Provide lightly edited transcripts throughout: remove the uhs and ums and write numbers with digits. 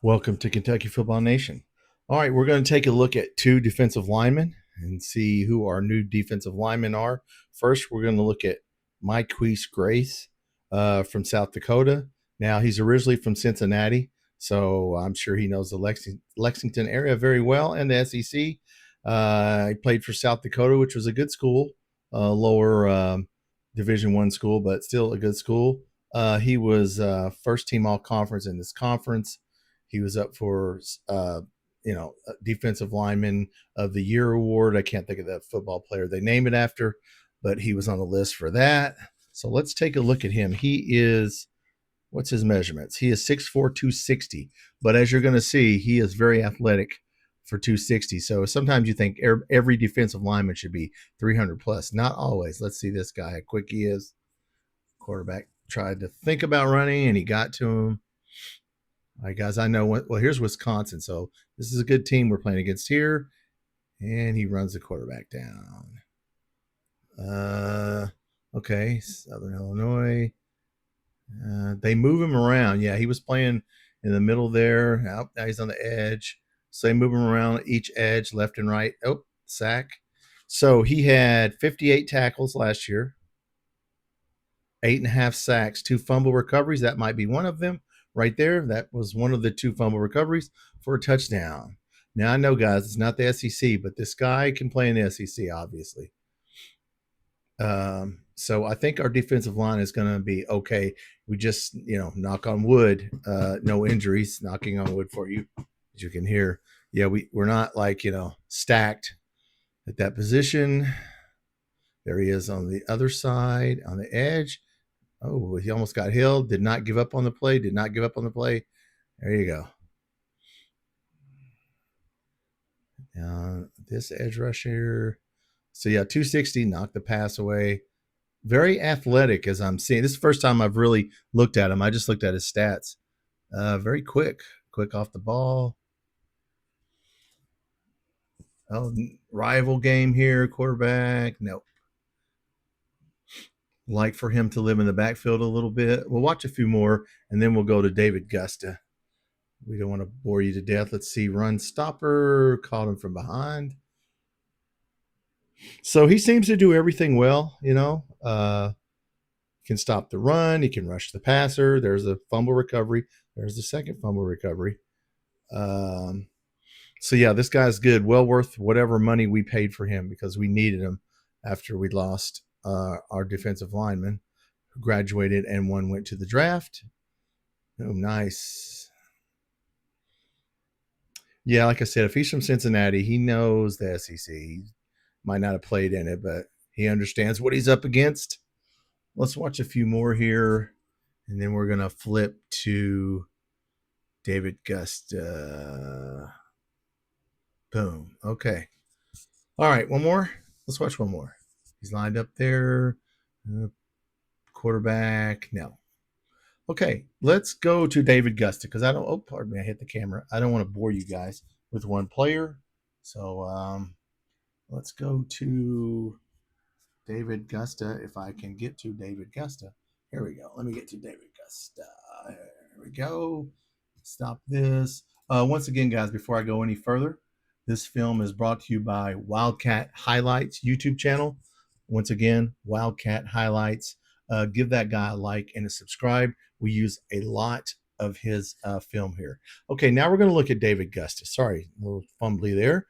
Welcome to Kentucky Football Nation. All right, we're going to take a look at two defensive linemen and see who our new defensive linemen are. First, we're going to look at Gace from South Dakota. Now, he's originally from Cincinnati, so I'm sure he knows the Lexington area very well and the SEC. He played for South Dakota, which was a good school, lower Division I school, but still a good school. He was first team all conference in this conference. He was up for, defensive lineman of the year award. I can't think of that football player they name it after, but he was on the list for that. So let's take a look at him. He is, what's his measurements? He is 6'4", 260. But as you're going to see, he is very athletic for 260. So sometimes you think every defensive lineman should be 300 plus. Not always. Let's see this guy, how quick he is. Quarterback tried to think about running, and he got to him. All right, guys, I know well, here's Wisconsin. So this is a good team we're playing against here. And he runs the quarterback down. Okay, Southern Illinois. They move him around. Yeah, he was playing in the middle there. Now he's on the edge. So they move him around each edge, left and right. Oh, sack. So he had 58 tackles last year, 8.5 sacks, 2 fumble recoveries. That might be one of them. Right there, that was one of the 2 fumble recoveries for a touchdown. Now, I know, guys, it's not the SEC, but this guy can play in the SEC, obviously. So I think our defensive line is going to be okay. We just, knock on wood, no injuries, knocking on wood for you, as you can hear. Yeah, we're not like, stacked at that position. There he is on the other side, on the edge. Oh, he almost got held. Did not give up on the play. There you go. This edge rusher. So, yeah, 260, knocked the pass away. Very athletic, as I'm seeing. This is the first time I've really looked at him. I just looked at his stats. Very quick off the ball. Oh, rival game here, quarterback. Nope. Like for him to live in the backfield a little bit. We'll watch a few more, and then we'll go to David Gusta. We don't want to bore you to death. Let's see. Run stopper. Caught him from behind. So he seems to do everything well, Can stop the run. He can rush the passer. There's a fumble recovery. There's the second fumble recovery. So, yeah, this guy's good. Well worth whatever money we paid for him because we needed him after we lost our defensive lineman who graduated and one went to the draft. Oh, nice. Yeah, like I said, if he's from Cincinnati, he knows the SEC. He might not have played in it, but he understands what he's up against. Let's watch a few more here, and then we're going to flip to David Gusta. Boom. Okay. All right, one more. Let's watch one more. He's lined up there. Quarterback. No. Okay, let's go to David Gusta because I don't. Oh, pardon me, I hit the camera. I don't want to bore you guys with one player. So let's go to David Gusta. If I can get to David Gusta, here we go. Let me get to David Gusta. Here we go. Stop this. Once again, guys, before I go any further, this film is brought to you by Wildcat Highlights YouTube channel. Once again, Wildcat Highlights. Give that guy a like and a subscribe. We use a lot of his film here. Okay, now we're going to look at David Gusta. Sorry, a little fumbly there.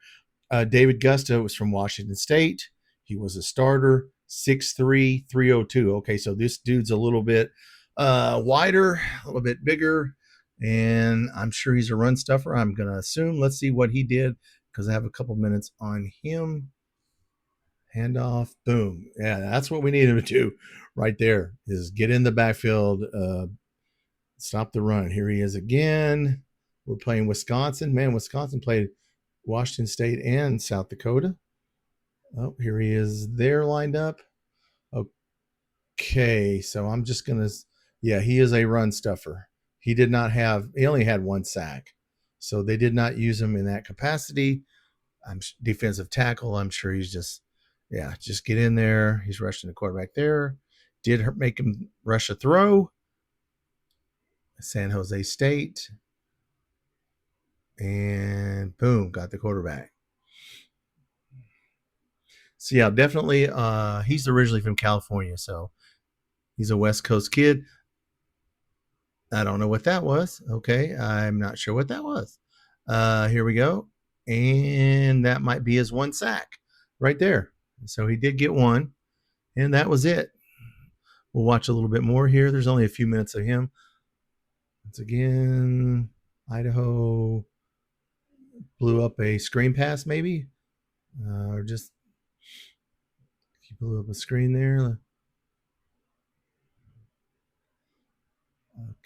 David Gusta was from Washington State. He was a starter, 6'3", 302. Okay, so this dude's a little bit wider, a little bit bigger, and I'm sure he's a run stuffer. I'm going to assume. Let's see what he did because I have a couple minutes on him. Handoff, boom. Yeah, that's what we need him to do right there is get in the backfield, stop the run. Here he is again. We're playing Wisconsin. Man, Wisconsin played Washington State and South Dakota. Oh, here he is there lined up. Okay, so I'm just going to, yeah, he is a run stuffer. He only had 1 sack. So they did not use him in that capacity. Defensive tackle, I'm sure he's just get in there. He's rushing the quarterback there. Did make him rush a throw. San Jose State. And boom, got the quarterback. So yeah, definitely. He's originally from California, so he's a West Coast kid. I don't know what that was. Okay, I'm not sure what that was. Here we go, and that might be his one sack right there. So he did get one, and that was it. We'll watch a little bit more here. There's only a few minutes of him. Once again, Idaho blew up a screen pass, maybe, or just he blew up a screen there.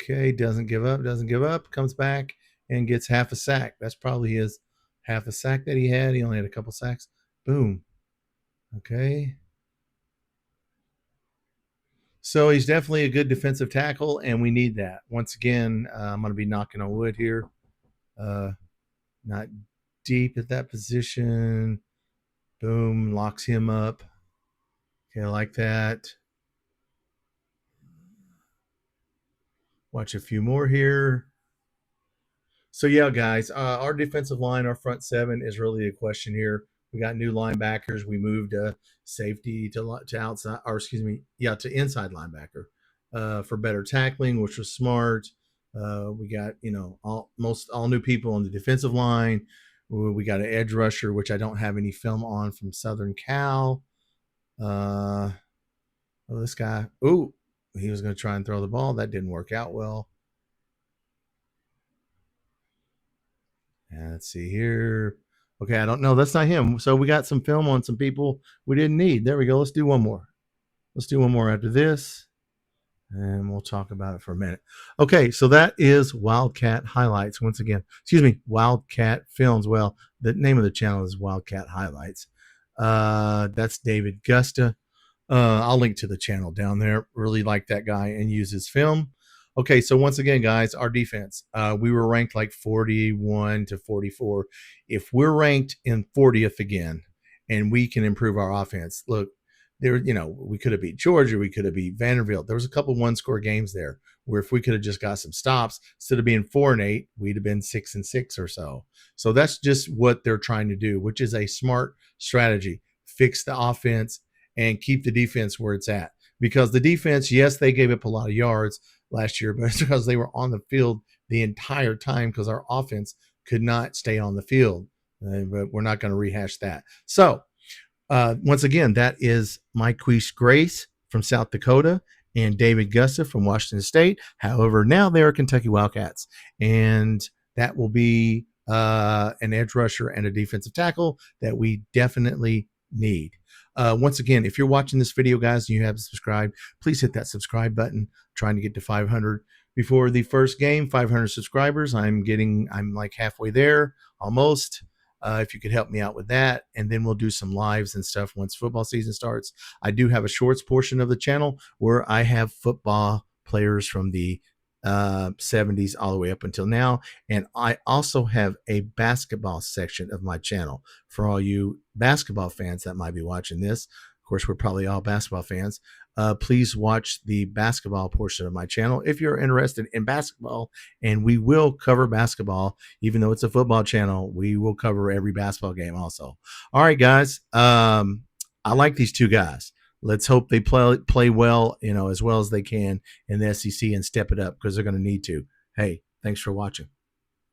Okay, doesn't give up, comes back and gets half a sack. That's probably his half a sack that he had. He only had a couple sacks. Boom. Okay. So he's definitely a good defensive tackle, and we need that. Once again, I'm going to be knocking on wood here. Not deep at that position. Boom, locks him up. Okay, I like that. Watch a few more here. So yeah, guys, our defensive line, our front seven is really a question here. We got new linebackers. We moved safety to outside, or excuse me, to inside linebacker for better tackling, which was smart. We got all new people on the defensive line. We got an edge rusher, which I don't have any film on, from Southern Cal. This guy. Ooh, he was going to try and throw the ball. That didn't work out well. And let's see here. Okay, I don't know. That's not him. So we got some film on some people we didn't need. There we go. Let's do one more. Let's do one more after this, and we'll talk about it for a minute. Okay, so that is Wildcat Highlights. Once again, excuse me, Wildcat Films. Well, the name of the channel is Wildcat Highlights. That's David Gusta. I'll link to the channel down there. Really like that guy and use his film. Okay, so once again, guys, our defense, we were ranked like 41 to 44. If we're ranked in 40th again, and we can improve our offense, look, there, we could have beat Georgia, we could have beat Vanderbilt. There was a couple one-score games there where if we could have just got some stops, instead of being 4-8, we'd have been 6-6 or so. So that's just what they're trying to do, which is a smart strategy. Fix the offense and keep the defense where it's at. Because the defense, yes, they gave up a lot of yards last year, but it's because they were on the field the entire time because our offense could not stay on the field. But we're not going to rehash that. So, once again, that is Myquise Grace from South Dakota and David Gusta from Washington State. However, now they are Kentucky Wildcats, and that will be an edge rusher and a defensive tackle that we definitely need. Once again, if you're watching this video, guys, and you haven't subscribed, please hit that subscribe button. I'm trying to get to 500 before the first game. 500 subscribers. I'm like halfway there, almost. If you could help me out with that, and then we'll do some lives and stuff once football season starts. I do have a shorts portion of the channel where I have football players from the 70s all the way up until now, and I also have a basketball section of my channel for all you basketball fans that might be watching this. Of course, we're probably all basketball fans. Please watch the basketball portion of my channel if you're interested in basketball, and we will cover basketball. Even though it's a football channel, we will cover every basketball game also. All right, guys. I like these two guys. Let's hope they play well, as well as they can in the SEC and step it up, because they're going to need to. Hey, thanks for watching.